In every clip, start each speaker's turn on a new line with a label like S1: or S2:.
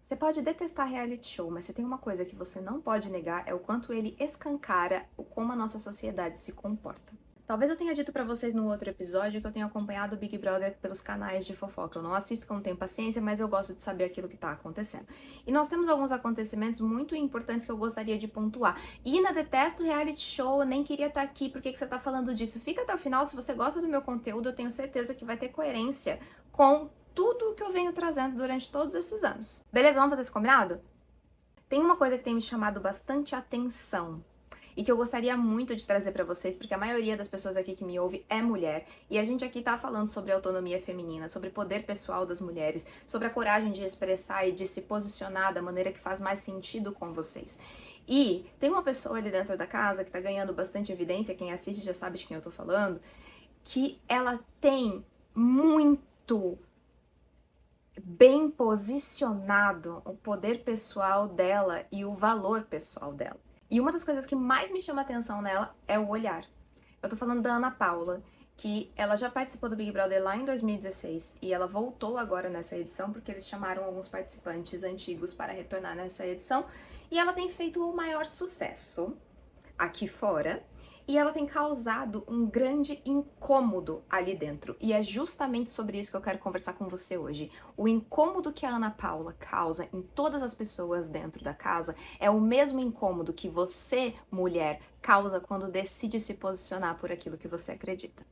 S1: Você pode detestar reality show, mas se tem uma coisa que você não pode negar é o quanto ele escancara como a nossa sociedade se comporta. Talvez eu tenha dito pra vocês no outro episódio que eu tenho acompanhado o Big Brother pelos canais de fofoca. Eu não assisto, porque eu não tenho paciência, mas eu gosto de saber aquilo que tá acontecendo. E nós temos alguns acontecimentos muito importantes que eu gostaria de pontuar. Ina, detesto reality show, eu nem queria estar aqui, por que você tá falando disso? Fica até o final, se você gosta do meu conteúdo, eu tenho certeza que vai ter coerência com tudo o que eu venho trazendo durante todos esses anos. Beleza, vamos fazer esse combinado? Tem uma coisa que tem me chamado bastante atenção e que eu gostaria muito de trazer pra vocês, porque a maioria das pessoas aqui que me ouve é mulher, e a gente aqui tá falando sobre autonomia feminina, sobre poder pessoal das mulheres, sobre a coragem de expressar e de se posicionar da maneira que faz mais sentido com vocês. E tem uma pessoa ali dentro da casa que tá ganhando bastante evidência, quem assiste já sabe de quem eu tô falando, que ela tem muito bem posicionado o poder pessoal dela e o valor pessoal dela. E uma das coisas que mais me chama atenção nela é o olhar. Eu tô falando da Ana Paula, que ela já participou do Big Brother lá em 2016 e ela voltou agora nessa edição porque eles chamaram alguns participantes antigos para retornar nessa edição e ela tem feito o maior sucesso aqui fora. E ela tem causado um grande incômodo ali dentro. E é justamente sobre isso que eu quero conversar com você hoje. O incômodo que a Ana Paula causa em todas as pessoas dentro da casa é o mesmo incômodo que você, mulher, causa quando decide se posicionar por aquilo que você acredita.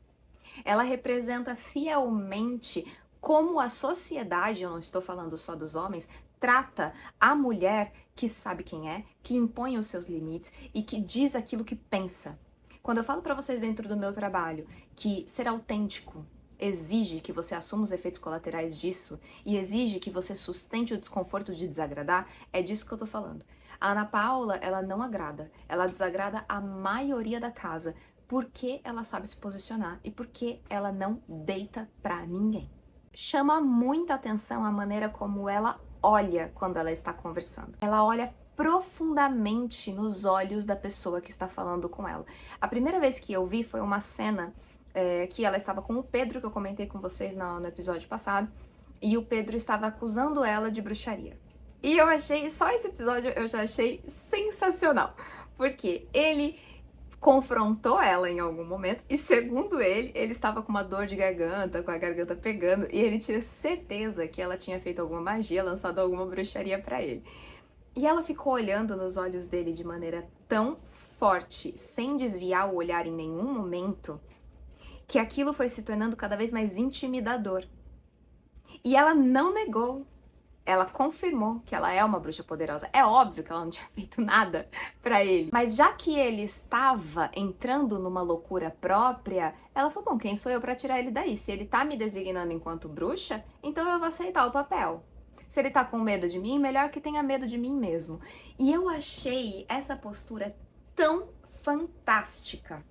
S1: Ela representa fielmente como a sociedade, eu não estou falando só dos homens, trata a mulher que sabe quem é, que impõe os seus limites e que diz aquilo que pensa. Quando eu falo pra vocês dentro do meu trabalho que ser autêntico exige que você assuma os efeitos colaterais disso e exige que você sustente o desconforto de desagradar, é disso que eu tô falando. A Ana Paula, ela não agrada, ela desagrada a maioria da casa, porque ela sabe se posicionar e porque ela não deita pra ninguém. Chama muita atenção a maneira como ela olha quando ela está conversando. Ela olha profundamente nos olhos da pessoa que está falando com ela. A primeira vez que eu vi foi uma cena que ela estava com o Pedro, que eu comentei com vocês no episódio passado, e o Pedro estava acusando ela de bruxaria. E eu achei, só esse episódio eu já achei sensacional, porque ele confrontou ela em algum momento e, segundo ele estava com uma dor de garganta, com a garganta pegando, e ele tinha certeza que ela tinha feito alguma magia, lançado alguma bruxaria pra ele. E ela ficou olhando nos olhos dele de maneira tão forte, sem desviar o olhar em nenhum momento, que aquilo foi se tornando cada vez mais intimidador. E ela não negou. Ela confirmou que ela é uma bruxa poderosa. É óbvio que ela não tinha feito nada pra ele. Mas já que ele estava entrando numa loucura própria, ela falou, bom, quem sou eu pra tirar ele daí? Se ele tá me designando enquanto bruxa, então eu vou aceitar o papel. Se ele tá com medo de mim, melhor que tenha medo de mim mesmo. E eu achei essa postura tão fantástica.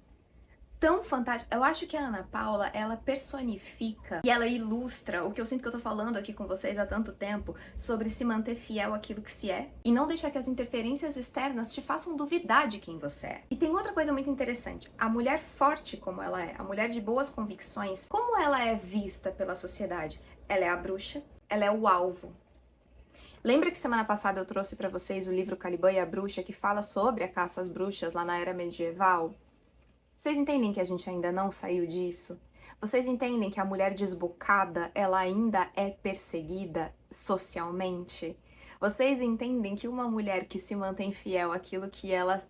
S1: Tão fantástica. Eu acho que a Ana Paula, ela personifica e ela ilustra o que eu sinto que eu tô falando aqui com vocês há tanto tempo sobre se manter fiel àquilo que se é e não deixar que as interferências externas te façam duvidar de quem você é. E tem outra coisa muito interessante. A mulher forte como ela é, a mulher de boas convicções, como ela é vista pela sociedade? Ela é a bruxa, ela é o alvo. Lembra que semana passada eu trouxe pra vocês o livro Caliban e a Bruxa, que fala sobre a caça às bruxas lá na era medieval? Vocês entendem que a gente ainda não saiu disso? Vocês entendem que a mulher desbocada, ela ainda é perseguida socialmente? Vocês entendem que uma mulher que se mantém fiel àquilo que ela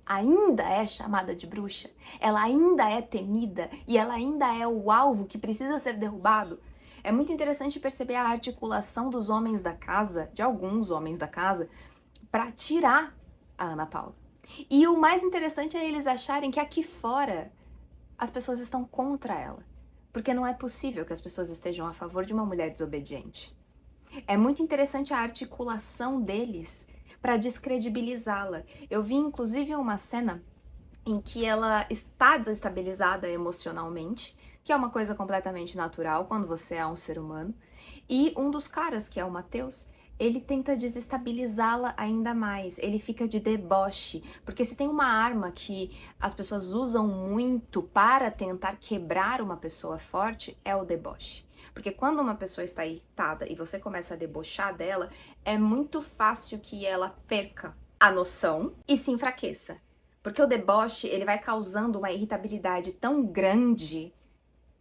S1: ainda é chamada de bruxa? Ela ainda é temida e ela ainda é o alvo que precisa ser derrubado? É muito interessante perceber a articulação dos homens da casa, de alguns homens da casa, para tirar a Ana Paula. E o mais interessante é eles acharem que aqui fora as pessoas estão contra ela. Porque não é possível que as pessoas estejam a favor de uma mulher desobediente. É muito interessante a articulação deles para descredibilizá-la. Eu vi inclusive uma cena em que ela está desestabilizada emocionalmente, que é uma coisa completamente natural quando você é um ser humano, e um dos caras, que é o Matheus, ele tenta desestabilizá-la ainda mais, ele fica de deboche, porque se tem uma arma que as pessoas usam muito para tentar quebrar uma pessoa forte, é o deboche. Porque quando uma pessoa está irritada e você começa a debochar dela, é muito fácil que ela perca a noção e se enfraqueça. Porque o deboche, ele vai causando uma irritabilidade tão grande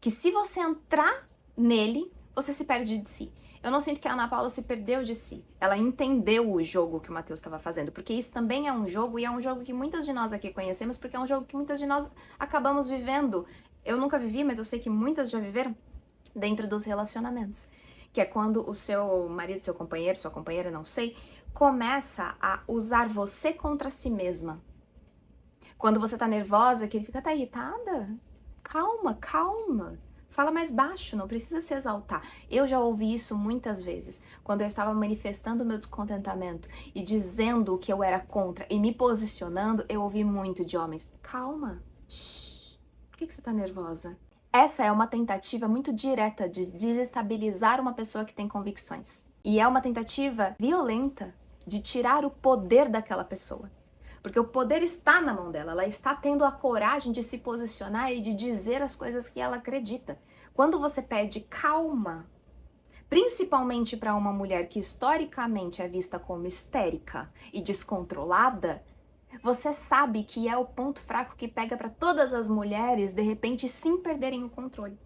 S1: que se você entrar nele, você se perde de si. Eu não sinto que a Ana Paula se perdeu de si. Ela entendeu o jogo que o Matheus estava fazendo, porque isso também é um jogo, e é um jogo que muitas de nós aqui conhecemos, porque é um jogo que muitas de nós acabamos vivendo. Eu nunca vivi, mas eu sei que muitas já viveram dentro dos relacionamentos. Que é quando o seu marido, seu companheiro, sua companheira, não sei, começa a usar você contra si mesma. Quando você tá nervosa, que ele fica, tá irritada? Calma, calma. Fala mais baixo, não precisa se exaltar. Eu já ouvi isso muitas vezes, quando eu estava manifestando meu descontentamento e dizendo o que eu era contra e me posicionando, eu ouvi muito de homens. Calma, shh, por que você tá nervosa? Essa é uma tentativa muito direta de desestabilizar uma pessoa que tem convicções. E é uma tentativa violenta de tirar o poder daquela pessoa. Porque o poder está na mão dela, ela está tendo a coragem de se posicionar e de dizer as coisas que ela acredita. Quando você pede calma, principalmente para uma mulher que historicamente é vista como histérica e descontrolada, você sabe que é o ponto fraco que pega para todas as mulheres, de repente, sim perderem o controle.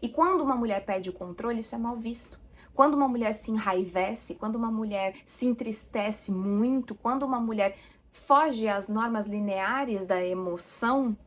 S1: E quando uma mulher perde o controle, isso é mal visto. Quando uma mulher se enraivece, quando uma mulher se entristece muito, quando uma mulher foge às normas lineares da emoção,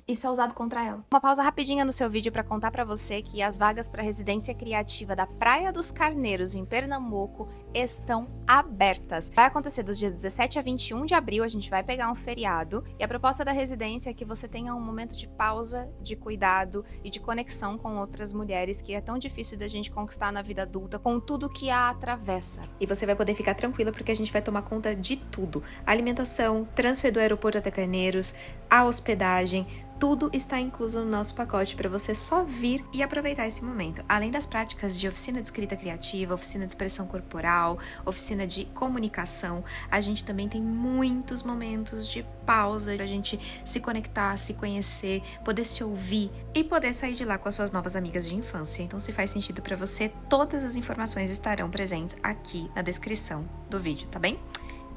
S1: isso é usado contra ela. Uma pausa rapidinha no seu vídeo para contar para você que as vagas para residência criativa da Praia dos Carneiros, em Pernambuco, estão abertas. Vai acontecer dos dias 17 a 21 de abril, a gente vai pegar um feriado, e a proposta da residência é que você tenha um momento de pausa, de cuidado e de conexão com outras mulheres, que é tão difícil da gente conquistar na vida adulta, com tudo que a atravessa.
S2: E você vai poder ficar tranquila porque a gente vai tomar conta de tudo. A alimentação, transfer do aeroporto até Carneiros, a hospedagem, tudo está incluso no nosso pacote para você só vir e aproveitar esse momento. Além das práticas de oficina de escrita criativa, oficina de expressão corporal, oficina de comunicação, a gente também tem muitos momentos de pausa para a gente se conectar, se conhecer, poder se ouvir e poder sair de lá com as suas novas amigas de infância. Então, se faz sentido para você, todas as informações estarão presentes aqui na descrição do vídeo, tá bem?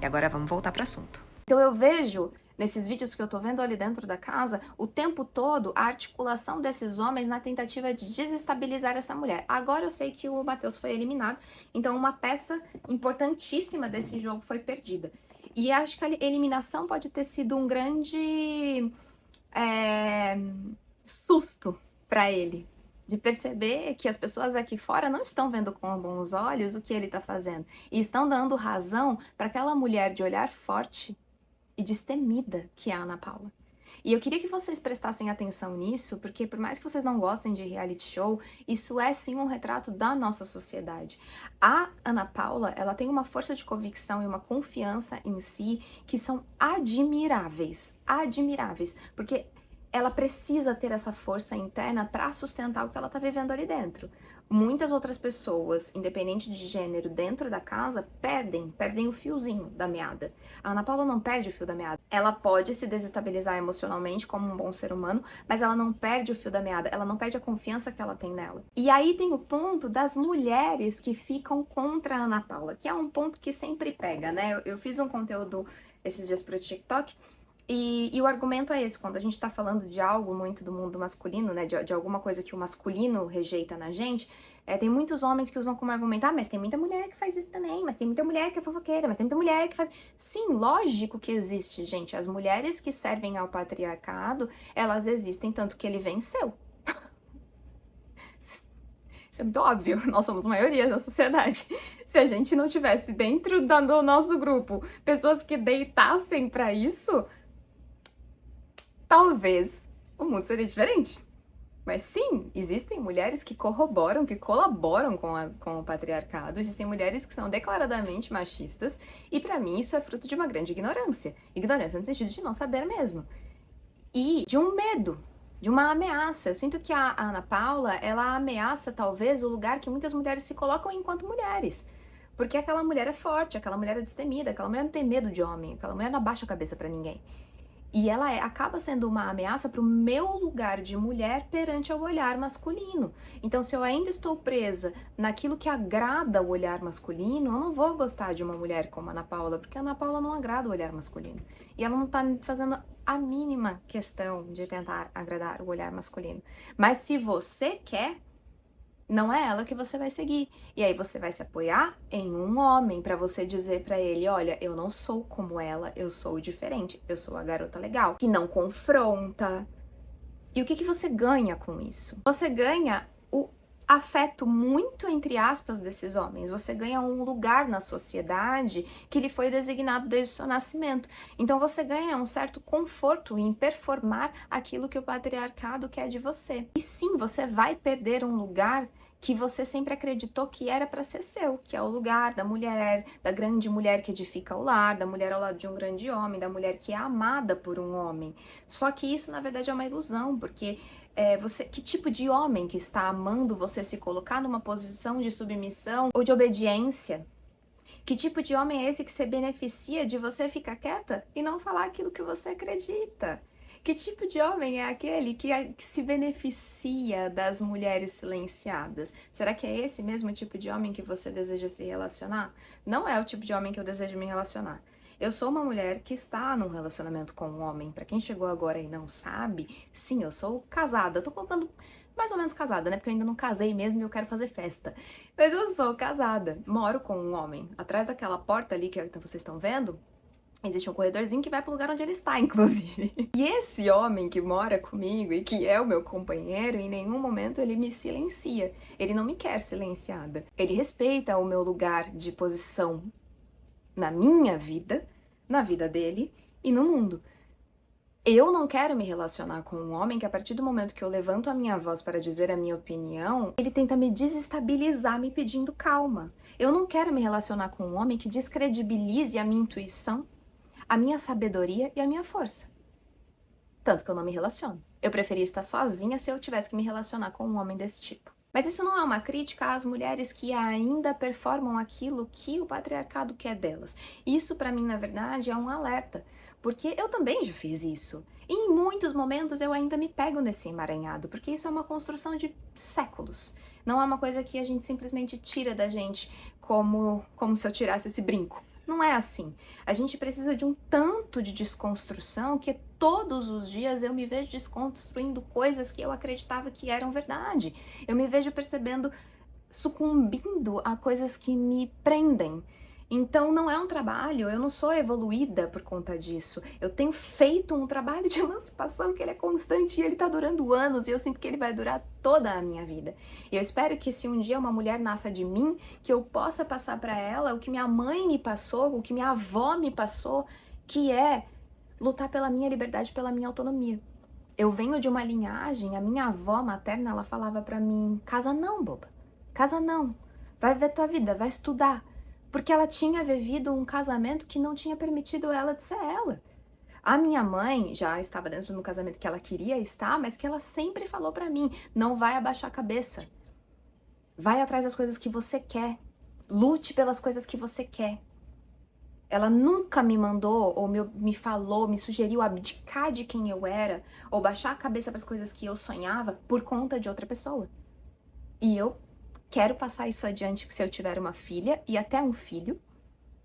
S2: E agora vamos voltar para o assunto.
S1: Então eu vejo nesses vídeos que eu tô vendo ali dentro da casa, o tempo todo, a articulação desses homens na tentativa de desestabilizar essa mulher. Agora eu sei que o Matheus foi eliminado, então uma peça importantíssima desse jogo foi perdida. E acho que a eliminação pode ter sido um grande susto para ele, de perceber que as pessoas aqui fora não estão vendo com bons olhos o que ele tá fazendo, e estão dando razão para aquela mulher de olhar forte e destemida que é a Ana Paula. E eu queria que vocês prestassem atenção nisso, porque por mais que vocês não gostem de reality show, isso é sim um retrato da nossa sociedade. A Ana Paula, ela tem uma força de convicção e uma confiança em si que são admiráveis, porque ela precisa ter essa força interna para sustentar o que ela tá vivendo ali dentro. Muitas outras pessoas, independente de gênero, dentro da casa, perdem o fiozinho da meada. A Ana Paula não perde o fio da meada. Ela pode se desestabilizar emocionalmente como um bom ser humano, mas ela não perde o fio da meada, ela não perde a confiança que ela tem nela. E aí tem o ponto das mulheres que ficam contra a Ana Paula, que é um ponto que sempre pega, né? Eu fiz um conteúdo esses dias pro TikTok, e o argumento é esse, quando a gente tá falando de algo muito do mundo masculino, né, de alguma coisa que o masculino rejeita na gente, tem muitos homens que usam como argumento, mas tem muita mulher que faz isso também, mas tem muita mulher que é fofoqueira, mas tem muita mulher que faz... Sim, lógico que existe, gente. As mulheres que servem ao patriarcado, elas existem, tanto que ele venceu. Isso é muito óbvio, nós somos maioria da sociedade. Se a gente não tivesse dentro do nosso grupo pessoas que deitassem pra isso, talvez o mundo seria diferente. Mas sim, existem mulheres que corroboram, que colaboram com o patriarcado, existem mulheres que são declaradamente machistas, e pra mim isso é fruto de uma grande ignorância. Ignorância no sentido de não saber mesmo. E de um medo, de uma ameaça. Eu sinto que a Ana Paula, ela ameaça talvez o lugar que muitas mulheres se colocam enquanto mulheres. Porque aquela mulher é forte, aquela mulher é destemida, aquela mulher não tem medo de homem, aquela mulher não abaixa a cabeça pra ninguém. E ela acaba sendo uma ameaça para o meu lugar de mulher perante o olhar masculino. Então, se eu ainda estou presa naquilo que agrada o olhar masculino, eu não vou gostar de uma mulher como a Ana Paula, porque a Ana Paula não agrada o olhar masculino. E ela não tá fazendo a mínima questão de tentar agradar o olhar masculino. Mas se você quer, não é ela que você vai seguir. E aí você vai se apoiar em um homem pra você dizer pra ele, olha, eu não sou como ela, eu sou diferente, eu sou a garota legal, que não confronta. E o que você ganha com isso? Você ganha o afeto muito entre aspas desses homens. Você ganha um lugar na sociedade que lhe foi designado desde o seu nascimento. Então você ganha um certo conforto em performar aquilo que o patriarcado quer de você. E sim, você vai perder um lugar que você sempre acreditou que era para ser seu, que é o lugar da mulher, da grande mulher que edifica o lar, da mulher ao lado de um grande homem, da mulher que é amada por um homem. Só que isso, na verdade, é uma ilusão, porque que tipo de homem que está amando você se colocar numa posição de submissão ou de obediência? Que tipo de homem é esse que se beneficia de você ficar quieta e não falar aquilo que você acredita? Que tipo de homem é aquele que se beneficia das mulheres silenciadas? Será que é esse mesmo tipo de homem que você deseja se relacionar? Não é o tipo de homem que eu desejo me relacionar. Eu sou uma mulher que está num relacionamento com um homem. Pra quem chegou agora e não sabe, sim, eu sou casada. Eu tô colocando mais ou menos casada, né? Porque eu ainda não casei mesmo e eu quero fazer festa. Mas eu sou casada. Moro com um homem. Atrás daquela porta ali que vocês estão vendo, existe um corredorzinho que vai pro lugar onde ele está, inclusive. E esse homem que mora comigo e que é o meu companheiro, em nenhum momento ele me silencia. Ele não me quer silenciada. Ele respeita o meu lugar de posição na minha vida, na vida dele e no mundo. Eu não quero me relacionar com um homem que, a partir do momento que eu levanto a minha voz para dizer a minha opinião, ele tenta me desestabilizar, me pedindo calma. Eu não quero me relacionar com um homem que descredibilize a minha intuição, a minha sabedoria e a minha força. Tanto que eu não me relaciono. Eu preferia estar sozinha se eu tivesse que me relacionar com um homem desse tipo. Mas isso não é uma crítica às mulheres que ainda performam aquilo que o patriarcado quer delas. Isso, pra mim, na verdade, é um alerta. Porque eu também já fiz isso. E em muitos momentos eu ainda me pego nesse emaranhado, porque isso é uma construção de séculos. Não é uma coisa que a gente simplesmente tira da gente como se eu tirasse esse brinco. Não é assim. A gente precisa de um tanto de desconstrução que todos os dias eu me vejo desconstruindo coisas que eu acreditava que eram verdade. Eu me vejo percebendo, sucumbindo a coisas que me prendem. Então não é um trabalho, eu não sou evoluída por conta disso. Eu tenho feito um trabalho de emancipação que ele é constante e ele tá durando anos e eu sinto que ele vai durar toda a minha vida. E eu espero que se um dia uma mulher nasça de mim, que eu possa passar para ela o que minha mãe me passou, o que minha avó me passou, que é lutar pela minha liberdade, pela minha autonomia. Eu venho de uma linhagem, a minha avó materna, ela falava para mim, casa não, boba, casa não, vai ver tua vida, vai estudar. Porque ela tinha vivido um casamento que não tinha permitido ela de ser ela. A minha mãe já estava dentro de um casamento que ela queria estar, mas que ela sempre falou pra mim, não vai abaixar a cabeça. Vai atrás das coisas que você quer. Lute pelas coisas que você quer. Ela nunca me mandou, ou me falou, me sugeriu abdicar de quem eu era, ou baixar a cabeça para as coisas que eu sonhava por conta de outra pessoa. E eu quero passar isso adiante se eu tiver uma filha e até um filho.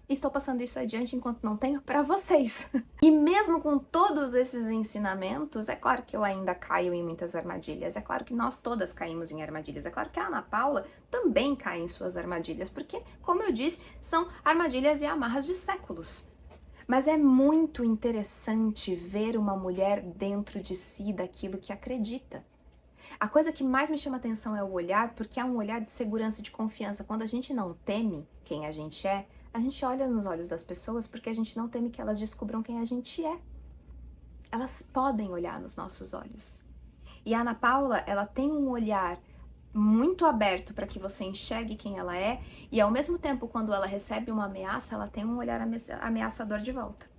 S1: Estou passando isso adiante enquanto não tenho para vocês. E mesmo com todos esses ensinamentos, é claro que eu ainda caio em muitas armadilhas. É claro que nós todas caímos em armadilhas. É claro que a Ana Paula também cai em suas armadilhas, porque, como eu disse, são armadilhas e amarras de séculos. Mas é muito interessante ver uma mulher dentro de si daquilo que acredita. A coisa que mais me chama atenção é o olhar, porque é um olhar de segurança e de confiança. Quando a gente não teme quem a gente olha nos olhos das pessoas porque a gente não teme que elas descubram quem a gente é. Elas podem olhar nos nossos olhos. E a Ana Paula, ela tem um olhar muito aberto para que você enxergue quem ela é, e ao mesmo tempo, quando ela recebe uma ameaça, ela tem um olhar ameaçador de volta.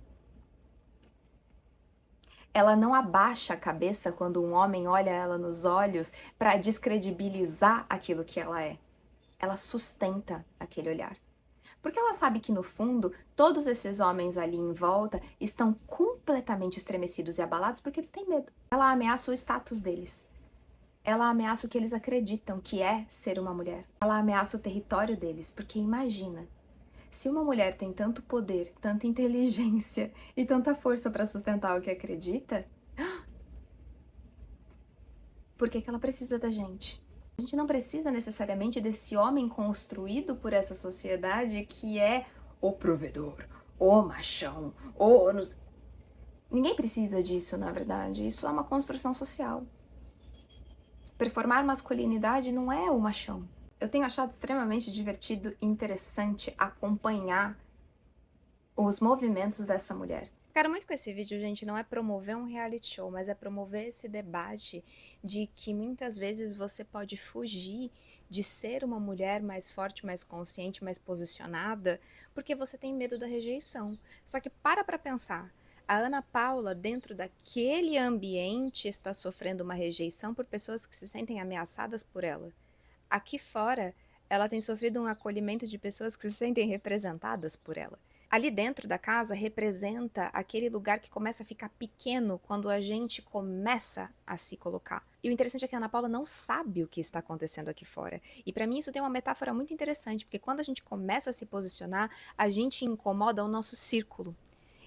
S1: Ela não abaixa a cabeça quando um homem olha ela nos olhos para descredibilizar aquilo que ela é. Ela sustenta aquele olhar. Porque ela sabe que no fundo, todos esses homens ali em volta estão completamente estremecidos e abalados porque eles têm medo. Ela ameaça o status deles. Ela ameaça o que eles acreditam que é ser uma mulher. Ela ameaça o território deles, porque imagina, se uma mulher tem tanto poder, tanta inteligência e tanta força para sustentar o que acredita, por que que ela precisa da gente? A gente não precisa necessariamente desse homem construído por essa sociedade que é o provedor, o machão, o... Ninguém precisa disso, na verdade. Isso é uma construção social. Performar masculinidade não é o machão. Eu tenho achado extremamente divertido e interessante acompanhar os movimentos dessa mulher.
S2: Quero muito com esse vídeo, gente, não é promover um reality show, mas é promover esse debate de que muitas vezes você pode fugir de ser uma mulher mais forte, mais consciente, mais posicionada, porque você tem medo da rejeição. Só que para pensar. A Ana Paula, dentro daquele ambiente, está sofrendo uma rejeição por pessoas que se sentem ameaçadas por ela. Aqui fora, ela tem sofrido um acolhimento de pessoas que se sentem representadas por ela. Ali dentro da casa representa aquele lugar que começa a ficar pequeno quando a gente começa a se colocar. E o interessante é que a Ana Paula não sabe o que está acontecendo aqui fora. E para mim isso tem uma metáfora muito interessante, porque quando a gente começa a se posicionar, a gente incomoda o nosso círculo.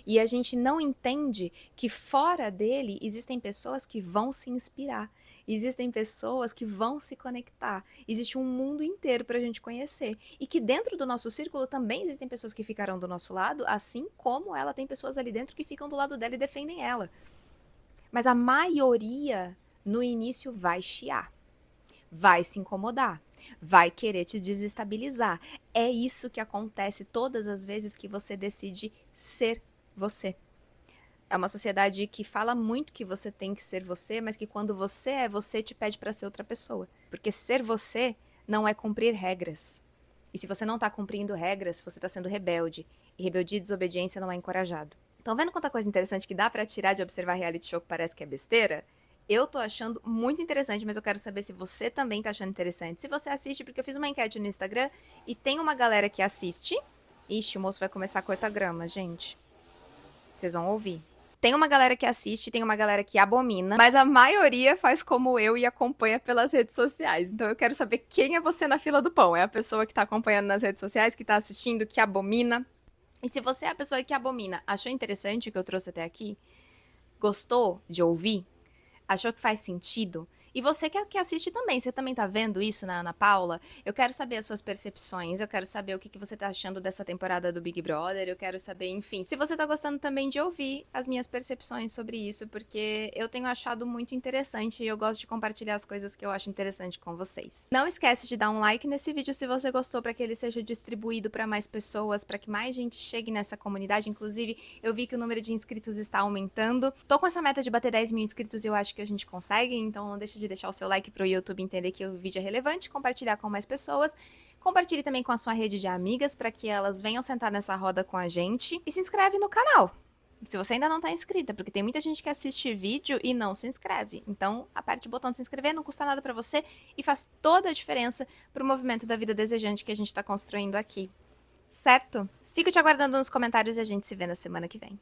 S2: E a gente não entende que fora dele existem pessoas que vão se inspirar, existem pessoas que vão se conectar, existe um mundo inteiro para a gente conhecer. E que dentro do nosso círculo também existem pessoas que ficarão do nosso lado, assim como ela tem pessoas ali dentro que ficam do lado dela e defendem ela. Mas a maioria, no início, vai chiar. Vai se incomodar, vai querer te desestabilizar. É isso que acontece todas as vezes que você decide ser você. É uma sociedade que fala muito que você tem que ser você, mas que quando você é você, te pede para ser outra pessoa. Porque ser você não é cumprir regras. E se você não tá cumprindo regras, você tá sendo rebelde. E rebeldia e desobediência não é encorajado. Então, vendo quanta coisa interessante que dá para tirar de observar reality show que parece que é besteira? Eu tô achando muito interessante, mas eu quero saber se você também tá achando interessante. Se você assiste, porque eu fiz uma enquete no Instagram e tem uma galera que assiste. Ixi, o moço vai começar a cortar grama, gente. Vocês vão ouvir. Tem uma galera que assiste, tem uma galera que abomina, mas a maioria faz como eu e acompanha pelas redes sociais. Então eu quero saber quem é você na fila do pão. É a pessoa que tá acompanhando nas redes sociais, que tá assistindo, que abomina. E se você é a pessoa que abomina, achou interessante o que eu trouxe até aqui? Gostou de ouvir? Achou que faz sentido? E você que assiste também, você também tá vendo isso na Ana Paula? Eu quero saber as suas percepções, eu quero saber o que você tá achando dessa temporada do Big Brother, eu quero saber, enfim, se você tá gostando também de ouvir as minhas percepções sobre isso, porque eu tenho achado muito interessante e eu gosto de compartilhar as coisas que eu acho interessante com vocês. Não esquece de dar um like nesse vídeo se você gostou, para que ele seja distribuído para mais pessoas, para que mais gente chegue nessa comunidade. Inclusive, eu vi que o número de inscritos está aumentando. Tô com essa meta de bater 10 mil inscritos e eu acho que a gente consegue, então não deixa de deixar o seu like pro YouTube entender que o vídeo é relevante, compartilhar com mais pessoas, compartilhe também com a sua rede de amigas para que elas venham sentar nessa roda com a gente e se inscreve no canal. Se você ainda não tá inscrita, porque tem muita gente que assiste vídeo e não se inscreve. Então, aperte o botão de se inscrever, não custa nada pra você e faz toda a diferença pro movimento da vida desejante que a gente tá construindo aqui. Certo? Fico te aguardando nos comentários e a gente se vê na semana que vem.